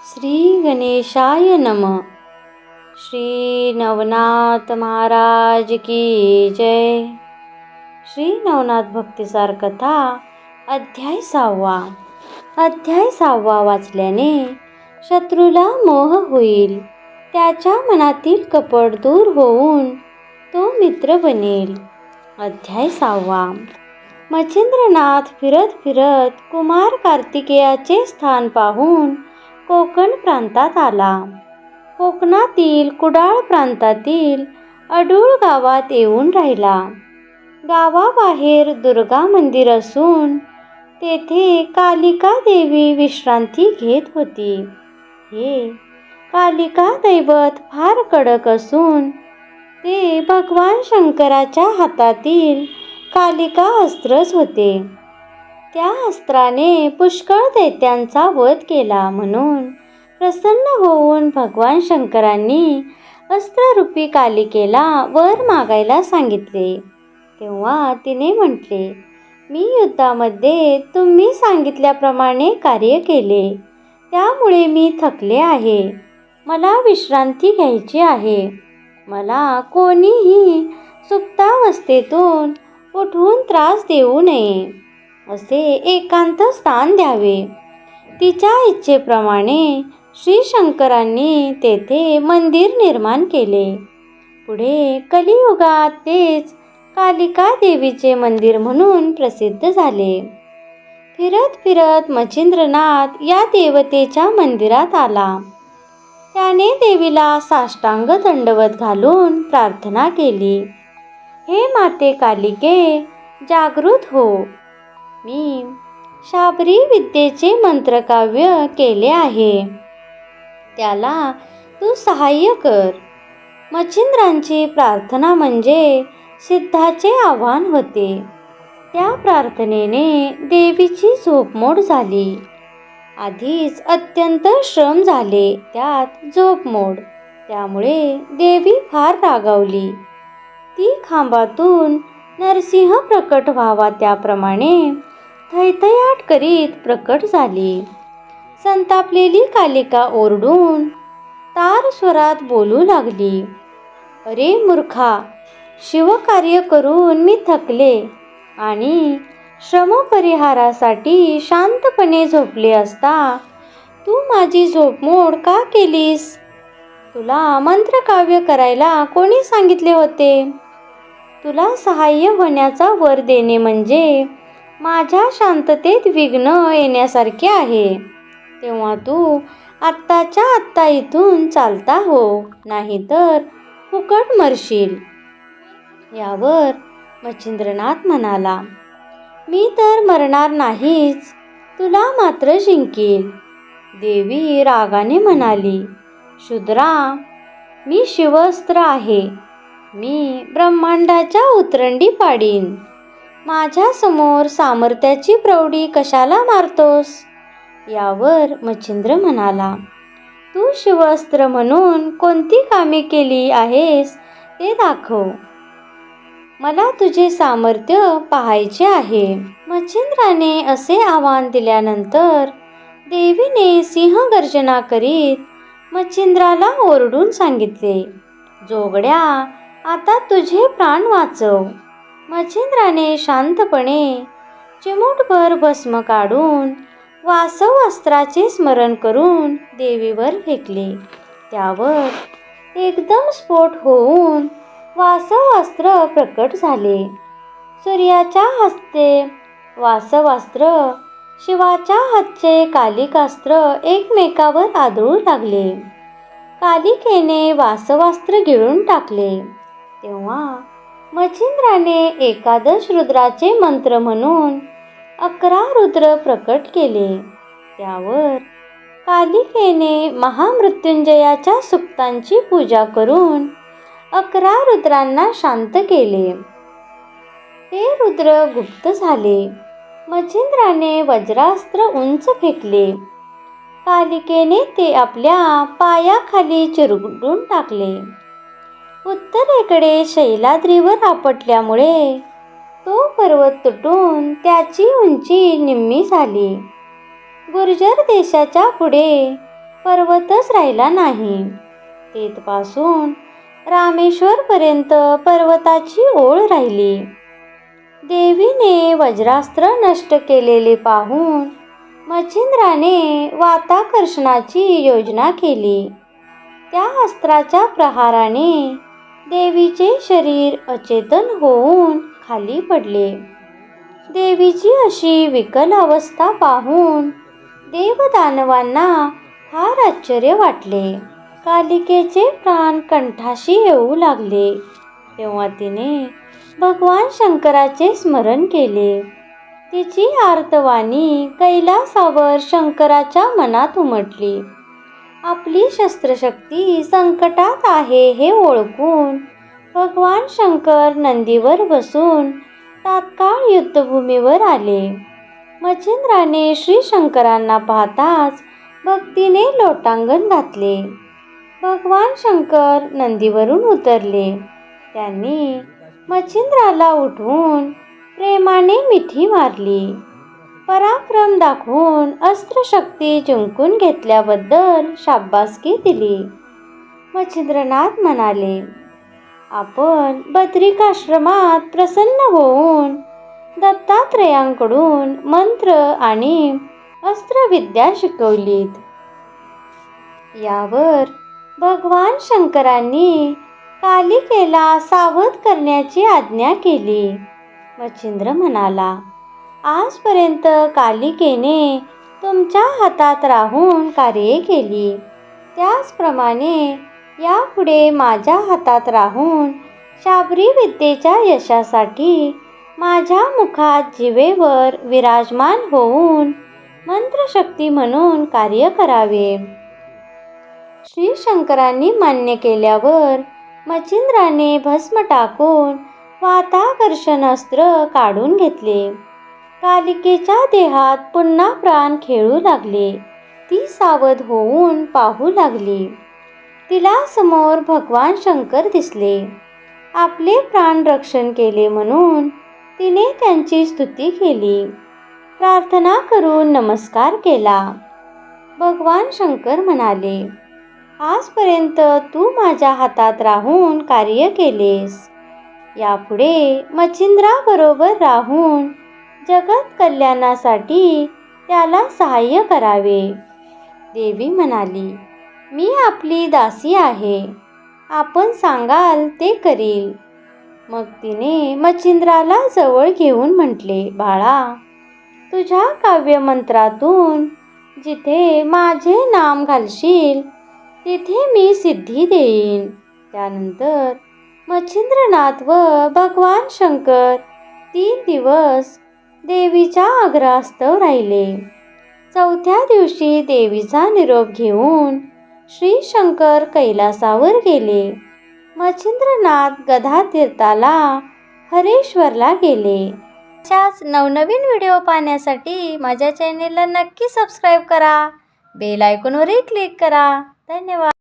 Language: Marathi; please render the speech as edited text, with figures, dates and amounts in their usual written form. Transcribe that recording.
श्री गणेशाय नमः. श्री नवनाथ महाराज की जय. श्री नवनाथ भक्तिसार कथा अध्याय 6. अध्याय 6 वाचल्याने शत्रूला मोह होईल, त्याच्या मनातील कपट दूर होऊन तो मित्र बनेल. अध्याय 6. मच्छिंद्रनाथ फिरत फिरत कुमार कार्तिकेयाचे स्थान पाहून कोकण प्रांतात आला. कोकणातील कुडाळ प्रांतातील अडूळ गावात येऊन राहिला. गावाबाहेर दुर्गा मंदिर असून तेथे कालिका देवी विश्रांती घेत होती. हे कालिका दैवत फार कडक असून ते भगवान शंकराच्या हातातील कालिका अस्त्रच होते. त्या अस्त्राने पुष्कळ दैत्यांचा वध केला, म्हणून प्रसन्न होऊन भगवान शंकरांनी अस्त्ररूपी कालिकेला वर मागायला सांगितले. तेव्हा तिने म्हटले, मी युद्धामध्ये तुम्ही सांगितल्याप्रमाणे कार्य केले, त्यामुळे मी थकले आहे. मला विश्रांती घ्यायची आहे. मला कोणीही सुप्तावस्थेतून उठवून त्रास देऊ नये, असे एकांत स्थान द्यावे. तिच्या इच्छेप्रमाणे श्री शंकरांनी तेथे मंदिर निर्माण केले. पुढे कलियुगात तेच कालिका देवीचे मंदिर म्हणून प्रसिद्ध झाले. फिरत फिरत मच्छिंद्रनाथ या देवतेच्या मंदिरात आला. त्याने देवीला साष्टांग दंडवत घालून प्रार्थना केली. हे माते कालिके, जागृत हो. मी शाबरी विद्येचे मंत्रकाव्य केले आहे, त्याला तू सहाय्य कर. मच्छिंद्रांची प्रार्थना म्हणजे सिद्धाचे आव्हान होते. त्या प्रार्थनेने देवीची झोपमोड झाली. आधीच अत्यंत श्रम झाले, त्यात झोपमोड. त्यामुळे देवी फार रागावली. ती खांबातून नरसिंह प्रकट व्हावा त्याप्रमाणे थैथयाट करीत प्रकट झाली. संतापलेली कालिका ओरडून तार स्वरात बोलू लागली, अरे मूर्खा, शिवकार्य करून मी थकले आणि श्रमपरिहारासाठी शांतपणे झोपले असता तू माझी झोपमोड का केलीस? तुला मंत्रकाव्य करायला कोणी सांगितले होते? तुला सहाय्य होण्याचा वर देणे म्हणजे माझ्या शांततेत विघ्न येण्यासारखे आहे. तेव्हा तू आत्ताच्या आत्ता इथून चालता हो, नाहीतर फुकट मरशील. यावर मच्छिंद्रनाथ म्हणाला, मी तर मरणार नाहीच, तुला मात्र जिंकील. देवी रागाने म्हणाली, शूद्रा, मी शिवअस्त्र आहे. मी ब्रह्मांडाच्या उतरंडी पाडीन. माझ्या समोर सामर्थ्याची प्रौढी कशाला मारतोस? यावर मच्छिंद्र म्हणाला, तू शिवअस्त्र म्हणून कोणती कामे केली आहेस ते दाखव. मला तुझे सामर्थ्य पाहायचे आहे. मच्छिंद्राने असे आव्हान दिल्यानंतर देवीने सिंहगर्जना करीत मच्छिंद्राला ओरडून सांगितले, जोगड्या, आता तुझे प्राण वाचव. मच्छिंद्राने शांतपणे चिमूटभर भस्म काढून वासव अस्त्राचे स्मरण करून देवीवर फेकले. त्यावर एकदम स्फोट होऊन वासव अस्त्र प्रकट झाले. सूर्याच्या हस्ते वासवास्त्र, शिवाच्या हातचे कालिकास्त्र एकमेकावर आदळू लागले. कालिकेने वासवास्त्र गिळून टाकले. तेव्हा मच्छिंद्राने एकादश रुद्राचे मंत्र म्हणून 11 रुद्र प्रकट केले. त्यावर कालिकेने महामृत्युंजयाच्या सुक्तांची पूजा करून 11 रुद्रांना शांत केले. ते रुद्र गुप्त झाले. मच्छिंद्राने वज्रास्त्र उंच फेकले. कालिकेने ते आपल्या पायाखाली चिरडून टाकले. उत्तरेकडे शैलाद्रीवर आपटल्यामुळे तो पर्वत तुटून त्याची उंची निम्मी झाली. गुर्जर देशाच्या पुढे पर्वतच राहिला नाही. तेथपासून रामेश्वरपर्यंत पर्वताची ओळ राहिली. देवीने वज्रास्त्र नष्ट केलेले पाहून मच्छिंद्राने वाताकर्षणाची योजना केली. त्या अस्त्राच्या प्रहाराने देवीचे शरीर अचेतन होऊन खाली पडले. देवीची अशी विकल अवस्था पाहून देवदानवांना फार आश्चर्य वाटले. कालिकेचे प्राण कंठाशी येऊ लागले. तेव्हा तिने भगवान शंकराचे स्मरण केले. तिची आर्तवाणी कैलासावर शंकराच्या मनात उमटली. आपली शस्त्रशक्ती संकटात आहे हे ओळखून भगवान शंकर नंदीवर बसून तात्काळ युद्धभूमीवर आले. मच्छिंद्राने श्री शंकरांना पाहताच भक्तीने लोटांगण घातले. भगवान शंकर नंदीवरून उतरले. त्यांनी मच्छिंद्राला उठवून प्रेमाने मिठी मारली. पराक्रम दाखवून अस्त्रशक्ती जिंकून घेतल्याबद्दल शाबासकी दिली. मच्छिंद्रनाथ म्हणाले, आपण बद्रिकाश्रमात प्रसन्न होऊन दत्तात्रयांकडून मंत्र आणि अस्त्रविद्या शिकवलीत. यावर भगवान शंकरांनी कालिकेला सावध करण्याची आज्ञा केली. मच्छिंद्र म्हणाला, आजपर्यंत कालिकेने तुमच्या हातात राहून कार्ये केली. त्याचप्रमाणे यापुढे माझ्या हातात राहून शाबरी विद्येच्या यशासाठी माझ्या मुखात जिवेवर विराजमान होऊन मंत्रशक्ती म्हणून कार्य करावे. श्री शंकरांनी मान्य केल्यावर मच्छिंद्राने भस्म टाकून वाताकर्षण अस्त्र काढून घेतले. कालिकेच्या देहात पुन्हा प्राण खेळू लागले. ती सावध होऊन पाहू लागली. तिला समोर भगवान शंकर दिसले. आपले प्राण रक्षण केले म्हणून तिने त्यांची स्तुती केली. प्रार्थना करून नमस्कार केला. भगवान शंकर म्हणाले, आजपर्यंत तू माझ्या हातात राहून कार्य केलेस. यापुढे मच्छिंद्राबरोबर राहून जगत कल्याणासाठी त्याला सहाय्य करावे. देवी म्हणाली, मी आपली दासी आहे. आपण सांगाल ते करील. मग तिने मच्छिंद्राला जवळ घेऊन म्हटले, बाळा, तुझ्या काव्यमंत्रातून जिथे माझे नाम घालशील तिथे मी सिद्धी देईन. त्यानंतर मच्छिंद्रनाथ व भगवान शंकर 3 दिवस देवीच्या आग्रहास्तव राहिले. 4थ्या दिवशी देवीचा निरोप घेऊन श्री शंकर कैलासावर गेले. मच्छिंद्रनाथ गदातीर्थाला हरेश्वरला गेले. अशाच नवनवीन व्हिडिओ पाहण्यासाठी माझ्या चॅनेलला नक्की सबस्क्राईब करा. बेल आयकॉनवरही क्लिक करा. धन्यवाद.